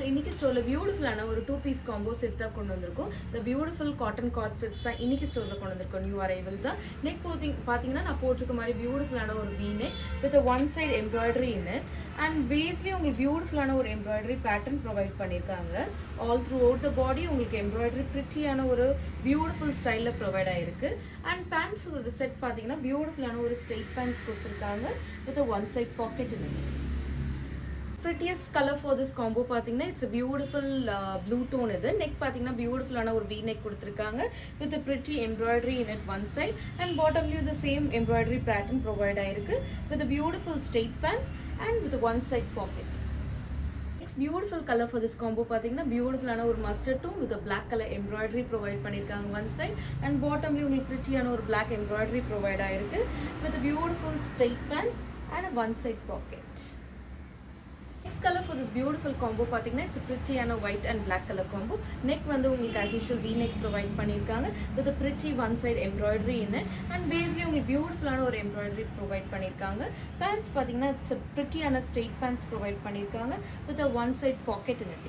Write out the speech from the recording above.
இன்னைக்கு ஸ்டோர்ல பியூட்டிஃபுல்லான ஒரு 2 பீஸ் காம்போ செட் தான் கொண்டு வந்திருக்கோம். இந்த பியூட்டிஃபுல் காட்டன் கார்ட் செட்ஸ் தான் இன்னைக்கு ஸ்டோர்ல கொண்டு வந்திருக்கோம். நியூ அரைவல்ஸா. நெக் பாத்தீங்கன்னா நான் போட்டிருக்க மாதிரி பியூட்டிஃபுல்லான ஒரு V neck with one side embroidery in it and பேஸ்லயே உங்களுக்கு பியூட்டிஃபுல்லான ஒரு எம்ப்ராய்டரி பேட்டர்ன் ப்ரொவைட் பண்ணிருக்காங்க. All throughout the body உங்களுக்கு எம்ப்ராய்டரி பிரிட்டியான ஒரு பியூட்டிஃபுல் ஸ்டைல்ல ப்ரொவைட் ஆயிருக்கு. அண்ட் பேண்ட்ஸ் ஒரு செட் பாத்தீங்கன்னா பியூட்டிஃபுல்லான ஒரு ஸ்ட்ரெயிட் பேண்ட்ஸ் கொடுத்திருக்காங்க with one side pocket in it. Prettiest color for this combo பாத்தீங்கன்னா it's a beautiful blue tone இது. neck பாத்தீங்கன்னா பியூட்டிஃபுல்லான ஒரு V neck கொடுத்திருக்காங்க with a pretty embroidery in it one side and bottomலயும் the same embroidery pattern provide ஆயிருக்கு with a beautiful straight pants and with a one side pocket. Next beautiful color for this combo பாத்தீங்கன்னா பியூட்டிஃபுல்லான ஒரு mustard tone with a black color embroidery provide பண்ணிருக்காங்க one side and bottomலயும் உங்களுக்கு prettyயான ஒரு black embroidery provide ஆயிருக்கு with a beautiful straight pants and a one side pocket. Next color for this beautiful combo பாத்தீங்கன்னா it's a pretty and a white and black color combo. neck வந்து உங்களுக்கு as usual V neck provide பண்ணிருக்காங்க with a pretty one side embroidery in it and basically உங்களுக்கு பியூட்டிஃபுல்லான ஒரு embroidery provide பண்ணிருக்காங்க. pants பாத்தீங்கன்னா it's a pretty and a straight pants provide பண்ணிருக்காங்க with a one side pocket in it.